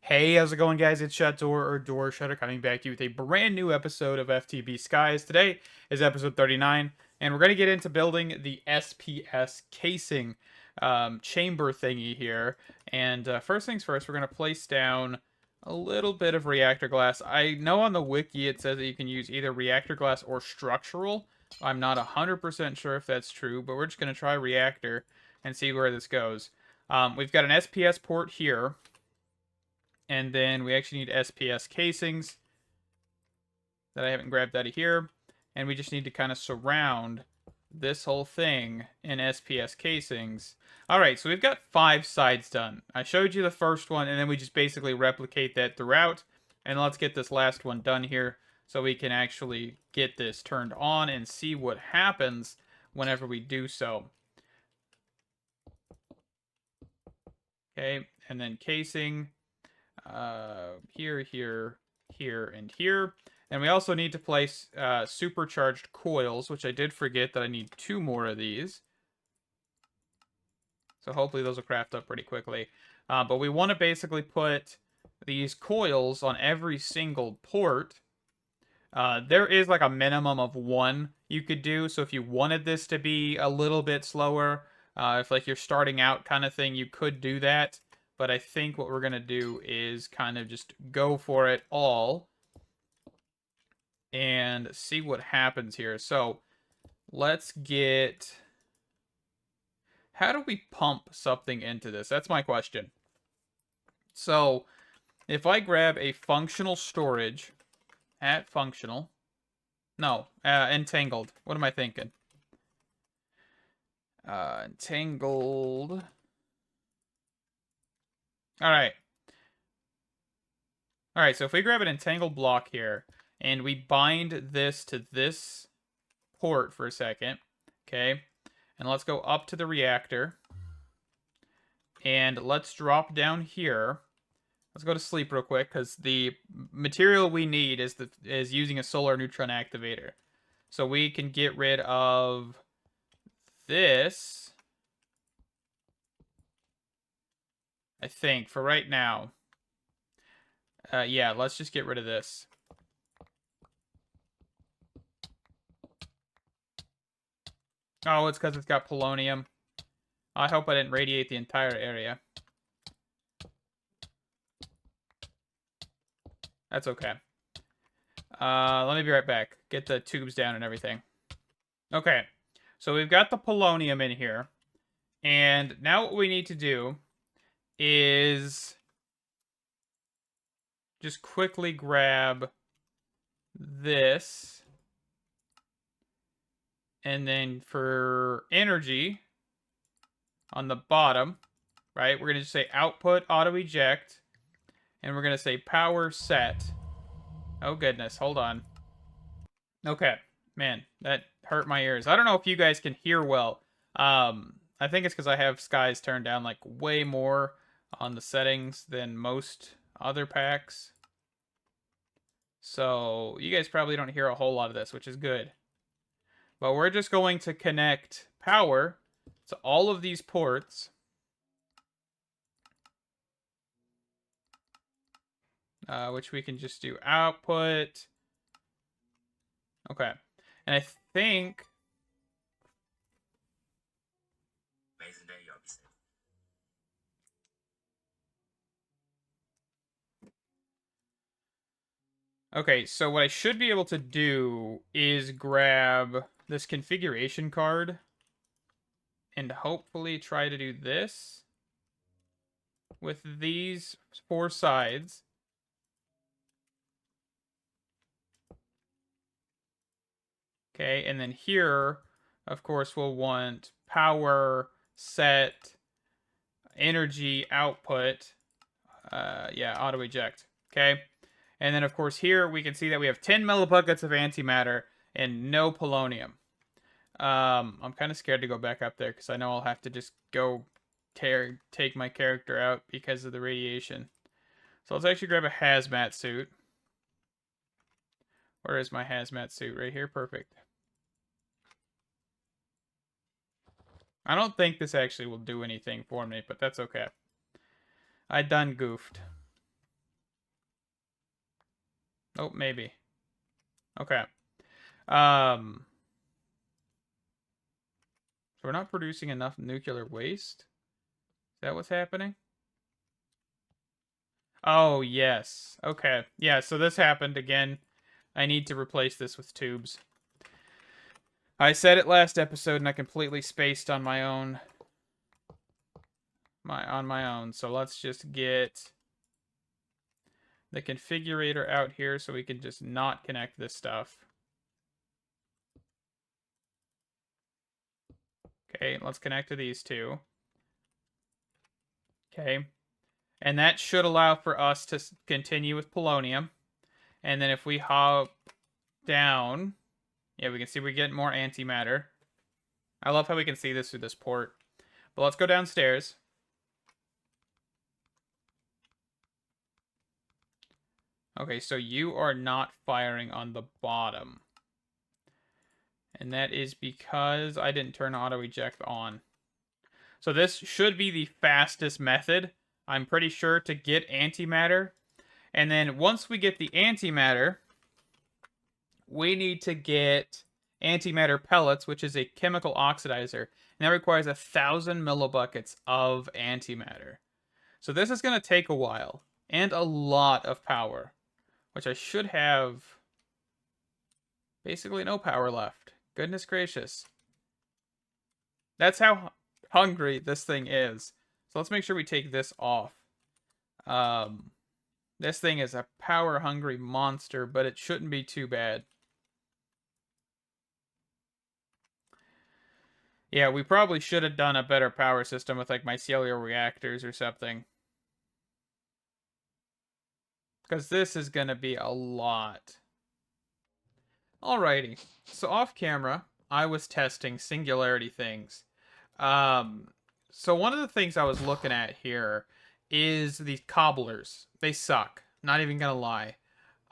Hey, how's it going, guys? It's Shut Door or Door Shutter coming back to you with a brand new episode of FTB Skies. Today is episode 39, and we're going to get into building the SPS casing chamber thingy here. And first things first, we're going to place down a little bit of reactor glass. I know on the wiki it says that you can use either reactor glass or structural. I'm not 100% sure if that's true, but we're just going to try reactor and see where this goes. We've got an SPS port here. And then we actually need SPS casings that I haven't grabbed out of here. And we just need to kind of surround this whole thing in SPS casings. All right, so we've got 5 sides done. I showed you the first one, and then we just basically replicate that throughout. And let's get this last one done here so we can actually get this turned on and see what happens whenever we do so. Okay, and then casing. Here, and here. And we also need to place supercharged coils, which I did forget that I need 2 more of these. So hopefully those will craft up pretty quickly. But we want to basically put these coils on every single port. There is like a minimum of 1 you could do. So if you wanted this to be a little bit slower, if like you're starting out kind of thing, you could do that. But I think what we're going to do is kind of just go for it all and see what happens here. So let's get... How do we pump something into this? That's my question. So if I grab a functional storage at functional... No, entangled. What am I thinking? Entangled... Alright. Alright, so if we grab an entangled block here, and we bind this to this port for a second, okay? And let's go up to the reactor. And let's drop down here. Let's go to sleep real quick, because the material we need is using a solar neutron activator. So we can get rid of this, I think, for right now. Yeah, let's just get rid of this. Oh, it's because it's got polonium. I hope I didn't radiate the entire area. That's okay. Let me be right back. Get the tubes down and everything. Okay, so we've got the polonium in here. And now what we need to do is just quickly grab this. And then for energy, on the bottom, right, we're going to just say output auto eject. And we're going to say power set. Oh, goodness. Hold on. Okay. Man, that hurt my ears. I don't know if you guys can hear well. I think it's because I have skies turned down like way more on the settings than most other packs. So you guys probably don't hear a whole lot of this, which is good. But we're just going to connect power to all of these ports. Which we can just do output. Okay. And I think... Okay, so what I should be able to do is grab this configuration card and hopefully try to do this with these 4 sides. Okay, and then here, of course, we'll want power, set, energy, output. Yeah, auto eject. Okay. And then, of course, here we can see that we have 10 millibuckets of antimatter and no polonium. I'm kind of scared to go back up there because I know I'll have to just go take my character out because of the radiation. So let's actually grab a hazmat suit. Where is my hazmat suit? Right here. Perfect. I don't think this actually will do anything for me, but that's okay. I done goofed. Oh, maybe. Okay. So we're not producing enough nuclear waste? Is that what's happening? Oh, yes. Okay. Yeah, so this happened again. I need to replace this with tubes. I said it last episode and I completely spaced on my own. So let's just get the configurator out here so we can just not connect this stuff. Okay, let's connect to these two. Okay. And that should allow for us to continue with polonium. And then if we hop down, yeah, we can see we get more antimatter. I love how we can see this through this port. But let's go downstairs. Okay, so you are not firing on the bottom. And that is because I didn't turn auto eject on. So this should be the fastest method, I'm pretty sure, to get antimatter. And then once we get the antimatter, we need to get antimatter pellets, which is a chemical oxidizer. And that requires 1,000 millibuckets of antimatter. So this is going to take a while and a lot of power, which I should have basically no power left. Goodness gracious. That's how hungry this thing is. So let's make sure we take this off. This thing is a power-hungry monster, but it shouldn't be too bad. Yeah, we probably should have done a better power system with like mycelial reactors or something. Because this is going to be a lot. Alrighty. So off camera, I was testing singularity things. So one of the things I was looking at here is these cobblers. They suck. Not even gonna lie.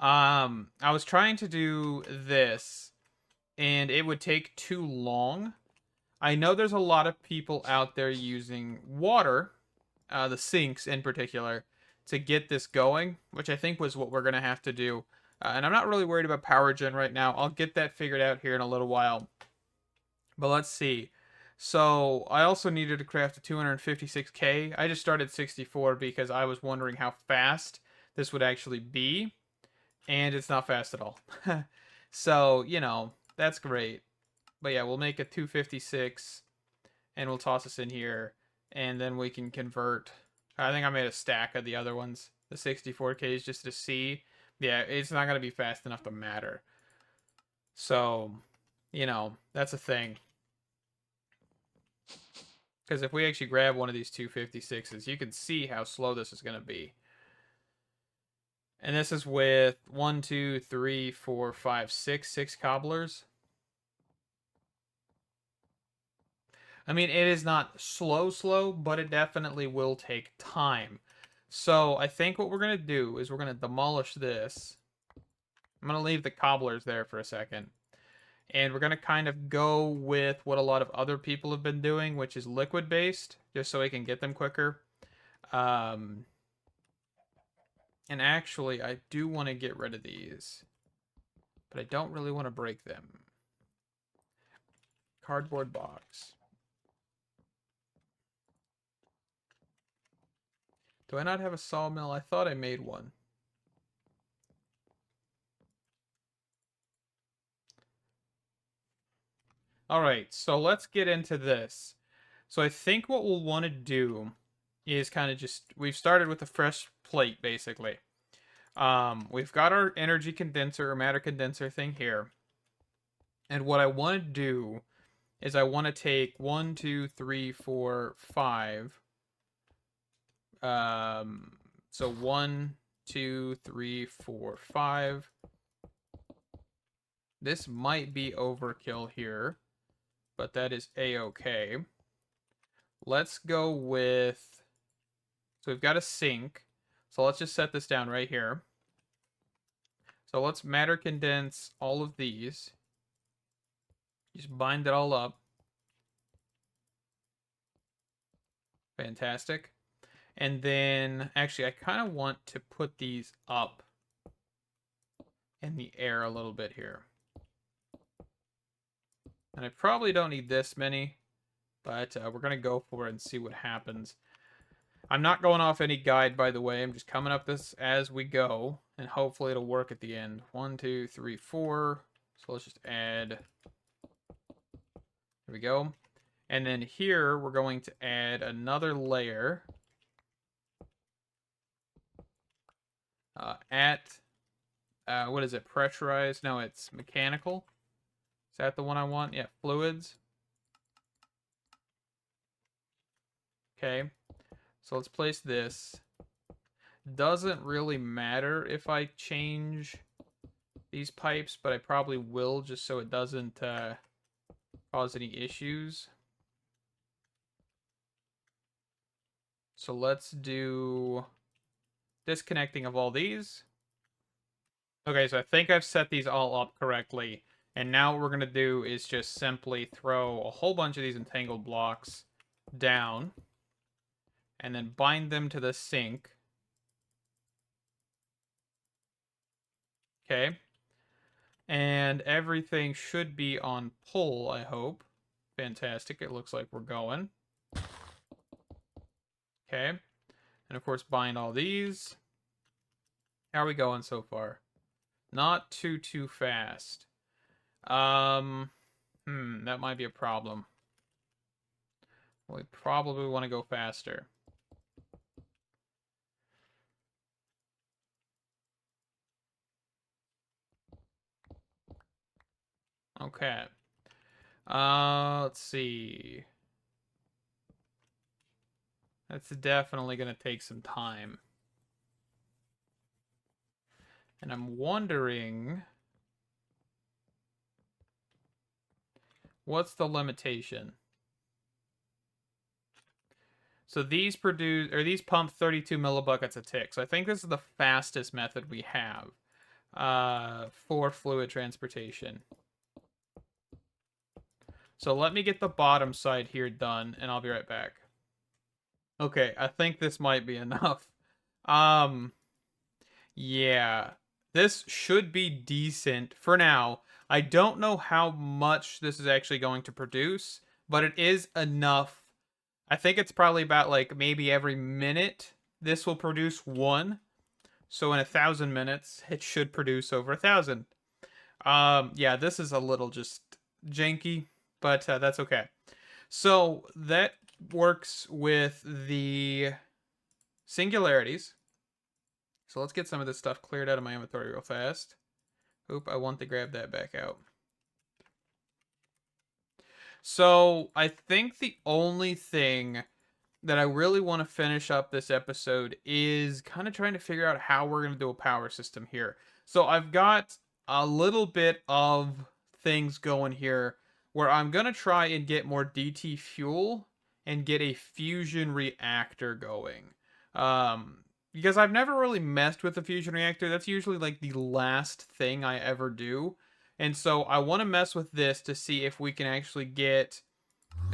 I was trying to do this, and it would take too long. I know there's a lot of people out there using water, the sinks in particular, to get this going, which I think was what we're gonna have to do. And I'm not really worried about power gen right now. I'll get that figured out here in a little while. But let's see. So I also needed to craft a 256K. I just started 64 because I was wondering how fast this would actually be. And it's not fast at all. So, you know, that's great. But yeah, we'll make a 256 and we'll toss this in here. And then we can convert. I think I made a stack of the other ones. The 64Ks just to see. Yeah, it's not going to be fast enough to matter. So, you know, that's a thing. Because if we actually grab one of these 256s, you can see how slow this is going to be. And this is with 1, 2, 3, 4, 5, 6 cobblers. I mean, it is not slow, but it definitely will take time. So I think what we're going to do is we're going to demolish this. I'm going to leave the cobblers there for a second. And we're going to kind of go with what a lot of other people have been doing, which is liquid-based, just so we can get them quicker. And actually, I do want to get rid of these. But I don't really want to break them. Cardboard box. Do I not have a sawmill? I thought I made one. Alright, so let's get into this. So I think what we'll want to do is kind of just... We've started with a fresh plate, basically. We've got our energy condenser or matter condenser thing here. And what I want to do is I want to take 1, 2, 3, 4, 5. So 1, 2, 3, 4, 5. This might be overkill here, but that is a-okay. Let's go with... So we've got a sink. So let's just set this down right here. So let's matter condense all of these. Just bind it all up. Fantastic. And then, actually, I kind of want to put these up. in the air a little bit here. And I probably don't need this many, but we're going to go for it and see what happens. I'm not going off any guide, by the way. I'm just coming up this as we go, and hopefully it'll work at the end. 1, 2, 3, 4. So let's just add. There we go. And then here we're going to add another layer what is it? Pressurized? No, it's mechanical. Is that the one I want? Yeah, fluids. Okay. So let's place this. Doesn't really matter if I change these pipes, but I probably will just so it doesn't cause any issues. So let's do disconnecting of all these. Okay, so I think I've set these all up correctly. And now what we're going to do is just simply throw a whole bunch of these entangled blocks down. And then bind them to the sink. Okay. And everything should be on pull, I hope. Fantastic. It looks like we're going. Okay. And of course, bind all these. How are we going so far? Not too fast. That might be a problem. We probably want to go faster. Okay. Let's see. That's definitely going to take some time. And I'm wondering, what's the limitation? So these pump 32 millibuckets a tick. So I think this is the fastest method we have for fluid transportation. So let me get the bottom side here done, and I'll be right back. Okay, I think this might be enough. Yeah. This should be decent for now. I don't know how much this is actually going to produce, but it is enough. I think it's probably about like maybe every minute this will produce one. So in 1,000 minutes, it should produce over 1,000. Yeah, this is a little just janky, but that's okay. So that works with the singularities. So let's get some of this stuff cleared out of my inventory real fast. Oop, I want to grab that back out. So I think the only thing that I really want to finish up this episode is kind of trying to figure out how we're going to do a power system here. So I've got a little bit of things going here where I'm going to try and get more DT fuel and get a fusion reactor going. Because I've never really messed with the fusion reactor. That's usually like the last thing I ever do. And so I want to mess with this to see if we can actually get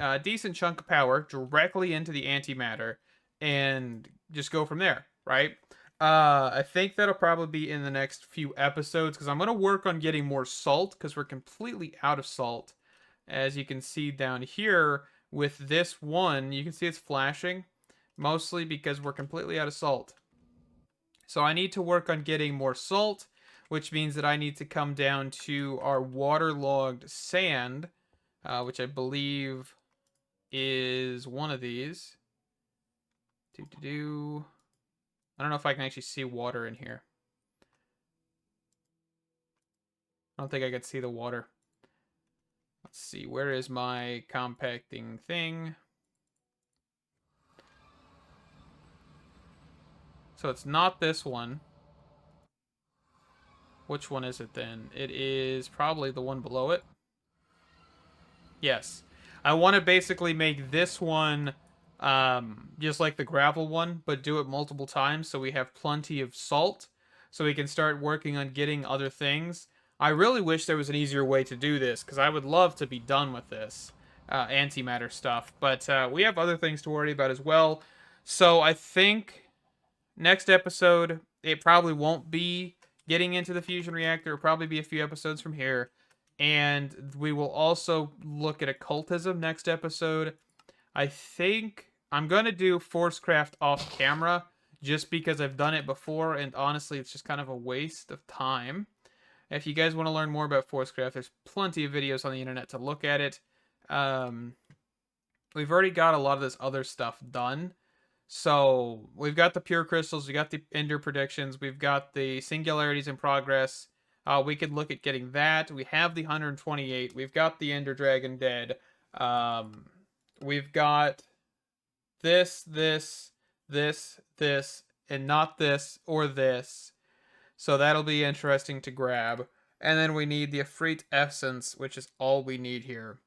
a decent chunk of power directly into the antimatter and just go from there, right? I think that'll probably be in the next few episodes because I'm going to work on getting more salt because we're completely out of salt. As you can see down here with this one, you can see it's flashing mostly because we're completely out of salt. So I need to work on getting more salt, which means that I need to come down to our waterlogged sand, which I believe is one of these. I don't know if I can actually see water in here. I don't think I can see the water. Let's see, where is my compacting thing? So it's not this one. Which one is it then? It is probably the one below it. Yes. I want to basically make this one just like the gravel one, but do it multiple times so we have plenty of salt so we can start working on getting other things. I really wish there was an easier way to do this because I would love to be done with this antimatter stuff, but we have other things to worry about as well. So I think next episode, it probably won't be getting into the fusion reactor. Will probably be a few episodes from here. And we will also look at occultism next episode. I think I'm going to do Forcecraft off camera just because I've done it before, and honestly, it's just kind of a waste of time. If you guys want to learn more about Forcecraft, there's plenty of videos on the internet to look at it. We've already got a lot of this other stuff done. So we've got the pure crystals, we got the ender predictions, we've got the singularities in progress. We could look at getting that. We have the 128. We've got the ender dragon dead. We've got this, and not this or this. So that'll be interesting to grab. And then we need the Efreet Essence, which is all we need here.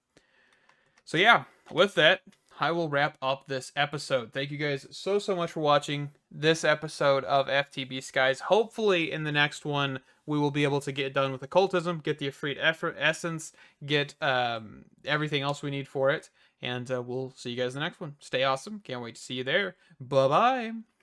So yeah, with that, I will wrap up this episode. Thank you guys so much for watching this episode of FTB Skies. Hopefully in the next one, we will be able to get done with occultism, get the Efreet Essence, get everything else we need for it. And we'll see you guys in the next one. Stay awesome. Can't wait to see you there. Bye-bye.